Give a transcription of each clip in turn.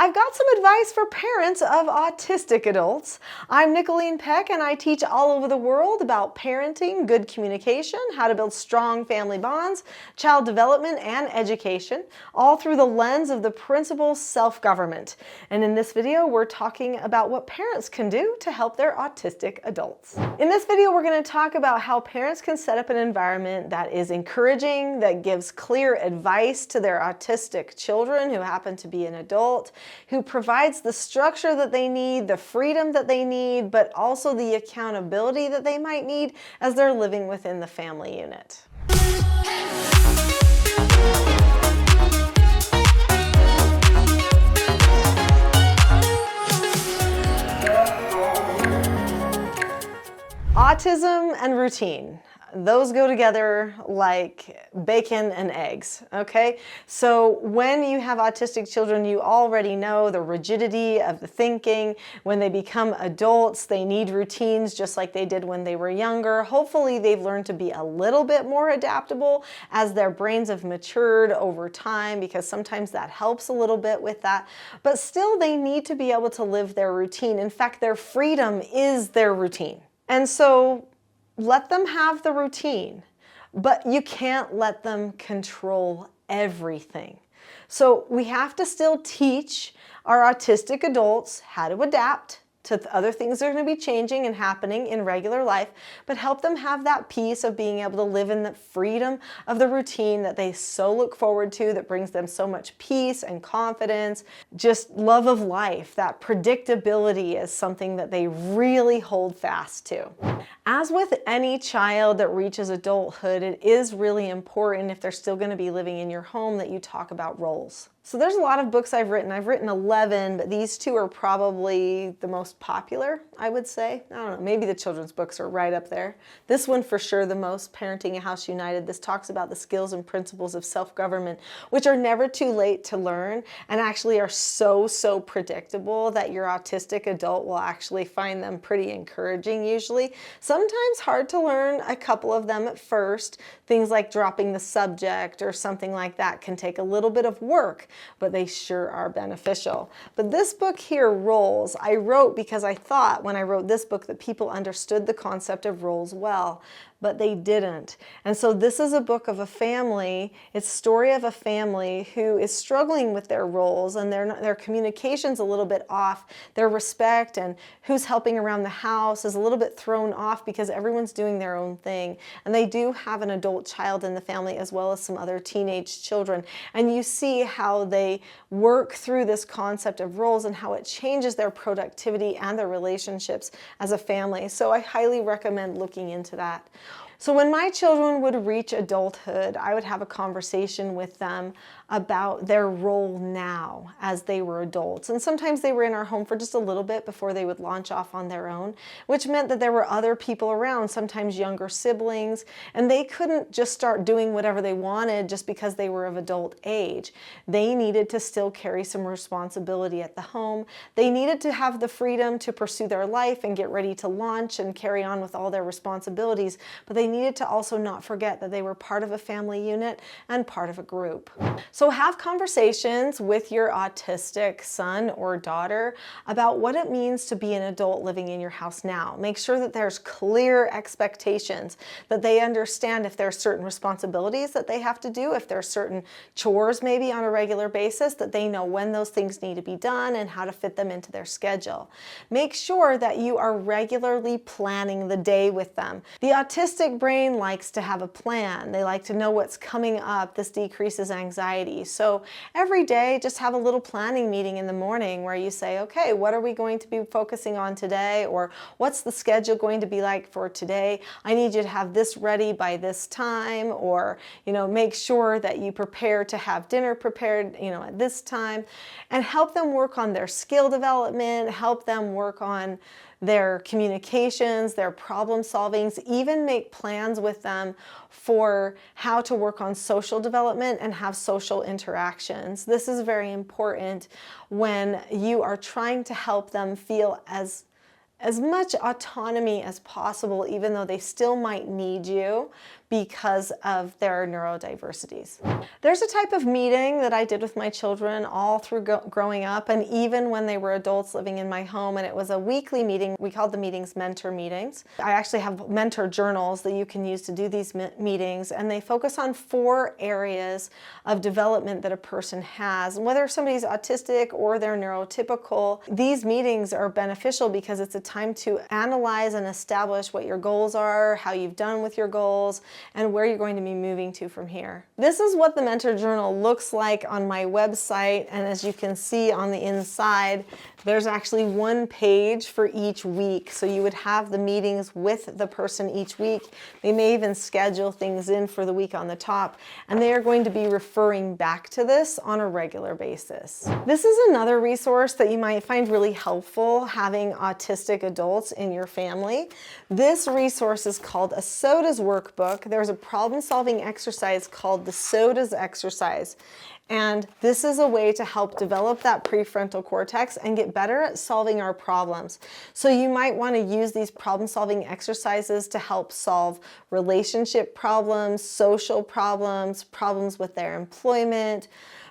I've got some advice for parents of autistic adults. I'm Nicholeen Peck, and I teach all over the world about parenting, good communication, how to build strong family bonds, child development, and education, all through the lens of the principle self-government. And in this video, we're talking about what parents can do to help their autistic adults. In this video, we're going to talk about how parents can set up an environment that is encouraging, that gives clear advice to their autistic children who happen to be an adult, who provides the structure that they need, the freedom that they need, but also the accountability that they might need as they're living within the family unit. Autism and routine. Those go together like bacon and eggs, okay? So when you have autistic children, you already know the rigidity of the thinking. When they become adults, they need routines just like they did when they were younger. Hopefully they've learned to be a little bit more adaptable as their brains have matured over time, because sometimes that helps a little bit with that. But still, they need to be able to live their routine. In fact, their freedom is their routine. And so let them have the routine, but you can't let them control everything. So we have to still teach our autistic adults how to adapt to other things that are going to be changing and happening in regular life, but help them have that peace of being able to live in the freedom of the routine that they so look forward to, that brings them so much peace and confidence, just love of life. That predictability is something that they really hold fast to. As with any child that reaches adulthood, it is really important, if they're still going to be living in your home, that you talk about roles. So there's a lot of books I've written. I've written 11, but these two are probably the most popular, I would say. I don't know, maybe the children's books are right up there. This one for sure the most, Parenting a House United. This talks about the skills and principles of self-government, which are never too late to learn and actually are so predictable that your autistic adult will actually find them pretty encouraging usually. Sometimes hard to learn a couple of them at first. Things like dropping the subject or something like that can take a little bit of work, but they sure are beneficial. But this book here, Roles, I wrote because I thought when I wrote this book that people understood the concept of roles well, but they didn't. And so this is a book of a family. It's a story of a family who is struggling with their roles, and their communication's a little bit off. Their respect and who's helping around the house is a little bit thrown off because everyone's doing their own thing. And they do have an adult child in the family as well as some other teenage children. And you see how they work through this concept of roles and how it changes their productivity and their relationships as a family. So I highly recommend looking into that. So when my children would reach adulthood, I would have a conversation with them about their role now as they were adults. And sometimes they were in our home for just a little bit before they would launch off on their own, which meant that there were other people around, sometimes younger siblings, and they couldn't just start doing whatever they wanted just because they were of adult age. They needed to still carry some responsibility at the home. They needed to have the freedom to pursue their life and get ready to launch and carry on with all their responsibilities, but they needed to also not forget that they were part of a family unit and part of a group. So have conversations with your autistic son or daughter about what it means to be an adult living in your house now. Make sure that there's clear expectations, that they understand if there are certain responsibilities that they have to do, if there are certain chores maybe on a regular basis, that they know when those things need to be done and how to fit them into their schedule. Make sure that you are regularly planning the day with them. The autistic brain likes to have a plan. They like to know what's coming up. This decreases anxiety. So every day, just have a little planning meeting in the morning where you say, okay, what are we going to be focusing on today? Or what's the schedule going to be like for today? I need you to have this ready by this time, or, make sure that you prepare to have dinner prepared, at this time, and help them work on their skill development, help them work on their communications, their problem solvings, even make plans with them for how to work on social development and have social interactions. This is very important when you are trying to help them feel as much autonomy as possible, even though they still might need you, because of their neurodiversities. There's a type of meeting that I did with my children all through growing up, and even when they were adults living in my home, and it was a weekly meeting. We called the meetings mentor meetings. I actually have mentor journals that you can use to do these meetings, and they focus on 4 areas of development that a person has. And whether somebody's autistic or they're neurotypical, these meetings are beneficial because it's a time to analyze and establish what your goals are, how you've done with your goals, and where you're going to be moving to from here. This is what the mentor journal looks like on my website, and as you can see on the inside, there's actually 1 page for each week. So you would have the meetings with the person each week. They may even schedule things in for the week on the top, and they are going to be referring back to this on a regular basis. This is another resource that you might find really helpful having autistic adults in your family. This resource is called a SOTAS workbook. There's a problem-solving exercise called the SOTAS exercise. And this is a way to help develop that prefrontal cortex and get better at solving our problems. So you might want to use these problem-solving exercises to help solve relationship problems, social problems, problems with their employment,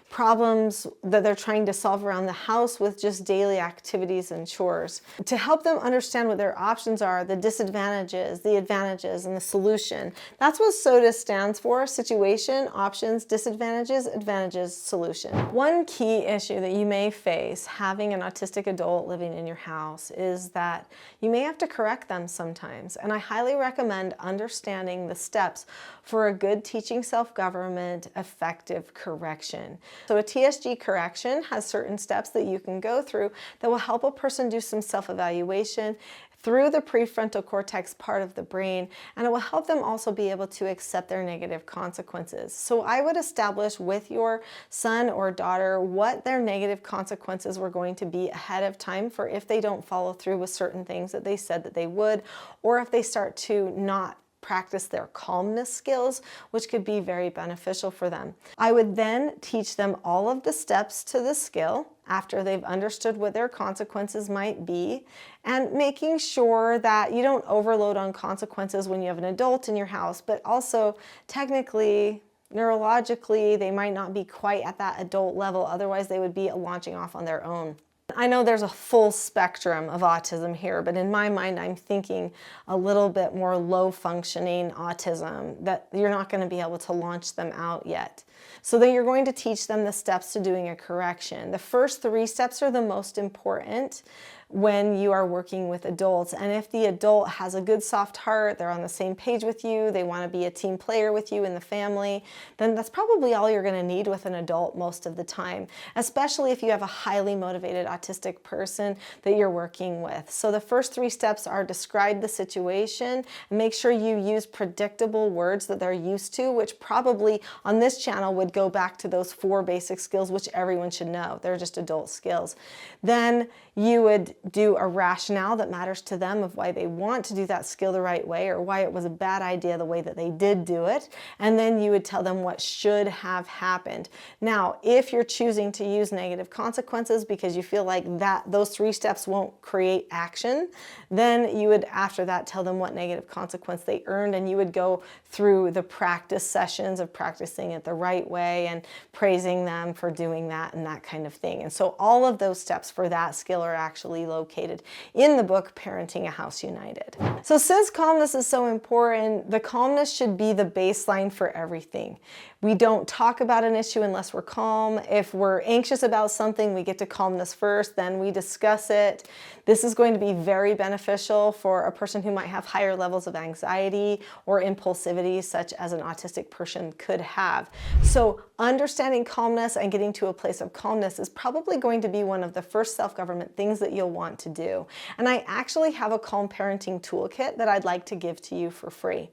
problems that they're trying to solve around the house with just daily activities and chores. To help them understand what their options are, the disadvantages, the advantages, and the solution. That's what SOTAS stands for: situation, options, disadvantages, advantages, solution. One key issue that you may face having an autistic adult living in your house is that you may have to correct them sometimes. And I highly recommend understanding the steps for a good teaching self-government, effective correction. So a TSG correction has certain steps that you can go through that will help a person do some self-evaluation through the prefrontal cortex part of the brain, and it will help them also be able to accept their negative consequences. So I would establish with your son or daughter what their negative consequences were going to be ahead of time for if they don't follow through with certain things that they said that they would, or if they start to not practice their calmness skills, which could be very beneficial for them. I would then teach them all of the steps to the skill after they've understood what their consequences might be, and making sure that you don't overload on consequences when you have an adult in your house, but also technically, neurologically, they might not be quite at that adult level, otherwise they would be launching off on their own. I know there's a full spectrum of autism here, but in my mind, I'm thinking a little bit more low-functioning autism, that you're not going to be able to launch them out yet. So then you're going to teach them the steps to doing a correction. The first 3 steps are the most important when you are working with adults. And if the adult has a good soft heart, they're on the same page with you, they want to be a team player with you in the family, then that's probably all you're going to need with an adult most of the time, especially if you have a highly motivated autistic person that you're working with. So the first 3 steps are describe the situation, and make sure you use predictable words that they're used to, which probably on this channel would go back to those 4 basic skills, which everyone should know. They're just adult skills. Then you would do a rationale that matters to them of why they want to do that skill the right way, or why it was a bad idea the way that they did do it. And then you would tell them what should have happened. Now, if you're choosing to use negative consequences because you feel like those 3 steps won't create action, then you would after that tell them what negative consequence they earned, and you would go through the practice sessions of practicing it the right way and praising them for doing that and that kind of thing. And so all of those steps for that skill are actually located in the book Parenting a House United. So since calmness is so important, the calmness should be the baseline for everything. We don't talk about an issue unless we're calm. If we're anxious about something, we get to calmness first, then we discuss it. This is going to be very beneficial for a person who might have higher levels of anxiety or impulsivity, such as an autistic person could have. So understanding calmness and getting to a place of calmness is probably going to be one of the first self-government things that you'll want to do. And I actually have a Calm Parenting Toolkit that I'd like to give to you for free.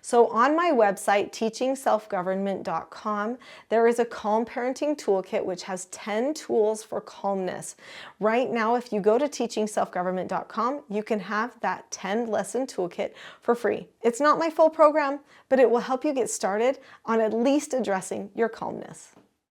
So on my website, teachingselfgovernment.com, there is a Calm Parenting Toolkit which has 10 tools for calmness. Right now, if you go to teachingselfgovernment.com, you can have that 10-lesson toolkit for free. It's not my full program, but it will help you get started on at least addressing your calmness.